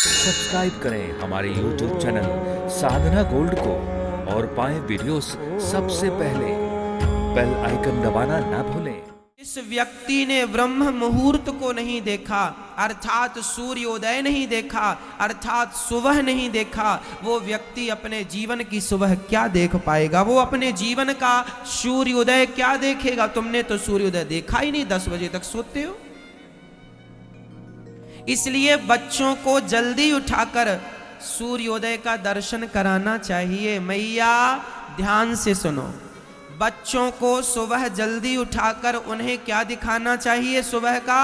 Subscribe करें हमारे YouTube channel साधना gold को और पाएं वीडियोस सबसे पहले। बेल आइकन दबाना ना भूलें। इस व्यक्ति ने ब्रह्म मुहूर्त को नहीं देखा, अर्थात सूर्योदय नहीं देखा, अर्थात सुबह नहीं देखा, वो व्यक्ति अपने जीवन की सुबह क्या देख पाएगा? वो अपने जीवन का सूर्योदय क्या देखेगा? तुमने तो सूर्योदय देखा ही नहीं, 10 बजे तक सोते हो। इसलिए बच्चों को जल्दी उठाकर सूर्योदय का दर्शन कराना चाहिए। मैया ध्यान से सुनो, बच्चों को सुबह जल्दी उठाकर उन्हें क्या दिखाना चाहिए? सुबह का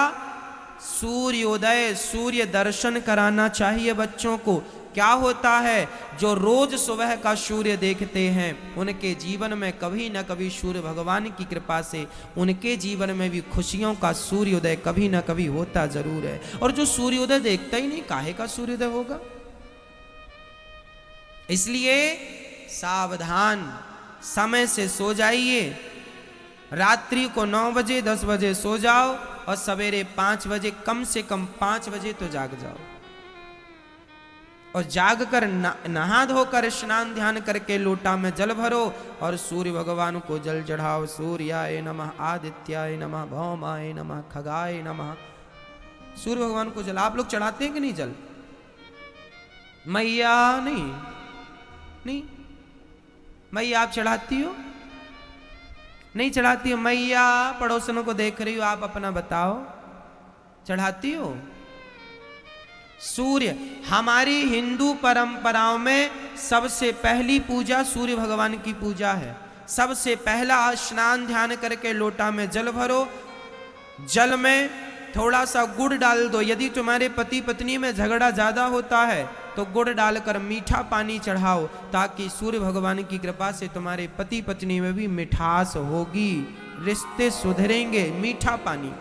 सूर्योदय, सूर्य दर्शन कराना चाहिए बच्चों को। क्या होता है, जो रोज सुबह का सूर्य देखते हैं उनके जीवन में कभी न कभी सूर्य भगवान की कृपा से उनके जीवन में भी खुशियों का सूर्योदय कभी न कभी होता जरूर है। और जो सूर्योदय देखता ही नहीं, काहे का सूर्योदय होगा? इसलिए सावधान, समय से सो जाइए। रात्रि को 9 बजे 10 बजे सो जाओ और सवेरे 5 बजे, कम से कम 5 बजे तो जाग जाओ। और जाग कर नहा धोकर स्नान ध्यान करके लोटा में जल भरो और सूर्य भगवान को जल चढ़ाओ। सूर्याय नमः, आदित्याय नमः, भौमाय नमः, खगाय नमः। सूर्य भगवान को जल आप लोग चढ़ाते हैं कि नहीं जल? मैया नहीं मैया आप चढ़ाती हो? नहीं चढ़ाती हो? मैया पड़ोसनों को देख रही हो, आप अपना बताओ, चढ़ाती हो? सूर्य, हमारी हिंदू परंपराओं में सबसे पहली पूजा सूर्य भगवान की पूजा है। सबसे पहला स्नान ध्यान करके लोटा में जल भरो, जल में थोड़ा सा गुड़ डाल दो। यदि तुम्हारे पति पत्नी में झगड़ा ज्यादा होता है तो गुड़ डालकर मीठा पानी चढ़ाओ, ताकि सूर्य भगवान की कृपा से तुम्हारे पति पत्नी में भी मिठास होगी, रिश्ते सुधरेंगे। मीठा पानी।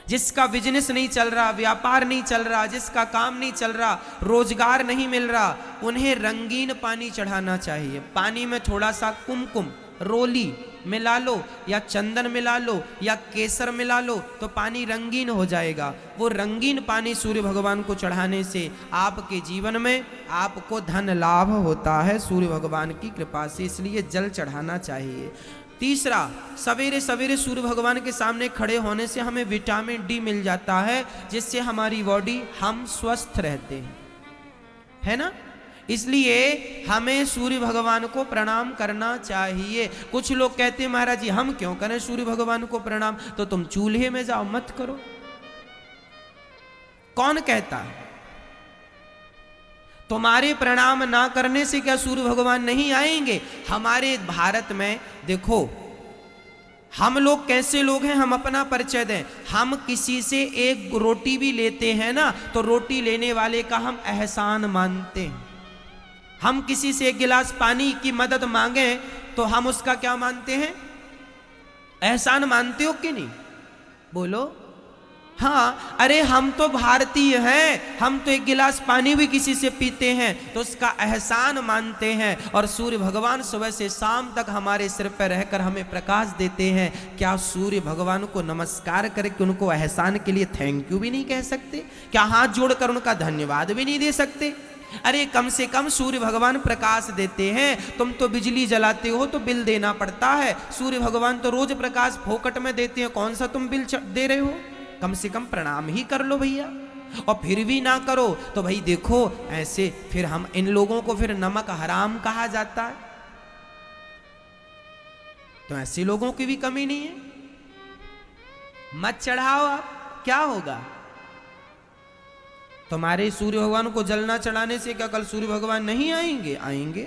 जिसका बिजनेस नहीं चल रहा, व्यापार नहीं चल रहा, जिसका काम नहीं चल रहा, रोजगार नहीं मिल रहा, उन्हें रंगीन पानी चढ़ाना चाहिए। पानी में थोड़ा सा कुमकुम, रोली मिला लो या चंदन मिला लो या केसर मिला लो तो पानी रंगीन हो जाएगा। वो रंगीन पानी सूर्य भगवान को चढ़ाने से आपके जीवन में आपको धन लाभ होता है सूर्य भगवान की कृपा से। इसलिए जल चढ़ाना चाहिए। तीसरा, सवेरे सवेरे सूर्य भगवान के सामने खड़े होने से हमें विटामिन डी मिल जाता है, जिससे हमारी बॉडी, हम स्वस्थ रहते हैं, है ना? इसलिए हमें सूर्य भगवान को प्रणाम करना चाहिए। कुछ लोग कहते हैं महाराज जी हम क्यों करें सूर्य भगवान को प्रणाम? तो तुम चूल्हे में जाओ, मत करो। कौन कहता है? तुम्हारे प्रणाम ना करने से क्या सूर्य भगवान नहीं आएंगे? हमारे भारत में देखो, हम लोग कैसे लोग हैं, हम अपना परिचय दें। हम किसी से एक रोटी भी लेते हैं ना, तो रोटी लेने वाले का हम एहसान मानते हैं। हम किसी से एक गिलास पानी की मदद मांगे तो हम उसका क्या मानते हैं? एहसान मानते हो कि नहीं? बोलो। हाँ, अरे हम तो भारतीय हैं, हम तो एक गिलास पानी भी किसी से पीते हैं तो उसका एहसान मानते हैं। और सूर्य भगवान सुबह से शाम तक हमारे सिर पर रहकर हमें प्रकाश देते हैं। क्या सूर्य भगवान को नमस्कार करके उनको एहसान के लिए थैंक यू भी नहीं कह सकते? क्या हाथ जोड़कर उनका धन्यवाद भी नहीं दे सकते? अरे कम से कम सूर्य भगवान प्रकाश देते हैं। तुम तो बिजली जलाते हो तो बिल देना पड़ता है, सूर्य भगवान तो रोज प्रकाश फोकट में देते हैं, कौन सा तुम बिल दे रहे हो? कम से कम प्रणाम ही कर लो भैया। और फिर भी ना करो तो भाई देखो, ऐसे फिर हम इन लोगों को फिर नमक हराम कहा जाता है। तो ऐसे लोगों की भी कमी नहीं है। मत चढ़ाओ आप, क्या होगा? तुम्हारे सूर्य भगवान को जल ना चढ़ाने से क्या कल सूर्य भगवान नहीं आएंगे? आएंगे।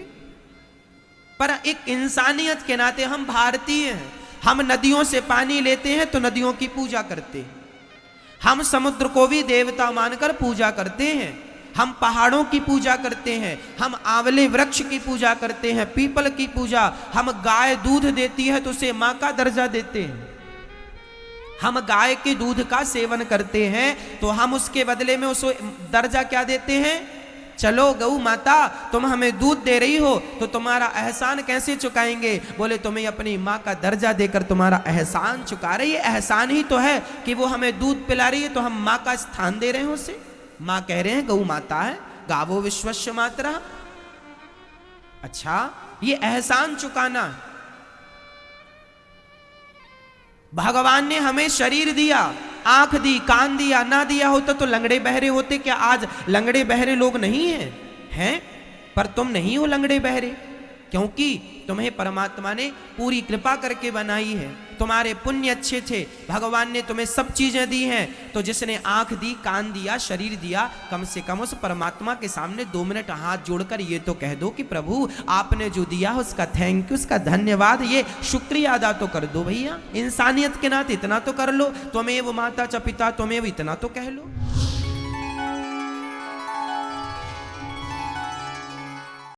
पर एक इंसानियत के नाते हम भारतीय हैं। हम नदियों से पानी लेते हैं तो नदियों की पूजा करते हैं। हम समुद्र को भी देवता मानकर पूजा करते हैं। हम पहाड़ों की पूजा करते हैं, हम आंवले वृक्ष की पूजा करते हैं, पीपल की पूजा। हम गाय दूध देती है तो उसे मां का दर्जा देते हैं। हम गाय के दूध का सेवन करते हैं तो हम उसके बदले में उसे दर्जा क्या देते हैं? चलो गौ माता तुम हमें दूध दे रही हो तो तुम्हारा एहसान कैसे चुकाएंगे? बोले तुम्हें अपनी माँ का दर्जा देकर तुम्हारा एहसान चुका रही है। एहसान ही तो है कि वो हमें दूध पिला रही है, तो हम माँ का स्थान दे रहे हैं उसे। मां कह रहे हैं गौ माता है, गावो विश्वस्य मातरा। अच्छा, ये एहसान चुकाना है। भगवान ने हमें शरीर दिया, आंख दी, कान दिया, ना दिया होता तो लंगड़े बहरे होते क्या? आज लंगड़े बहरे लोग नहीं हैं? हैं, पर तुम नहीं हो लंगड़े बहरे, क्योंकि तुम्हें परमात्मा ने पूरी कृपा करके बनाई है। तुम्हारे पुण्य अच्छे थे, भगवान ने तुम्हें सब चीजें दी हैं। तो जिसने आंख दी, कान दिया, शरीर दिया, कम से कम उस परमात्मा के सामने 2 मिनट हाथ जोड़कर ये तो कह दो कि प्रभु आपने जो दिया उसका थैंक यू, उसका धन्यवाद, ये शुक्रिया अदा तो कर दो भैया। इंसानियत के नाते इतना तो कर लो। त्वमेव माता च पिता त्वमेव, इतना तो कह लो।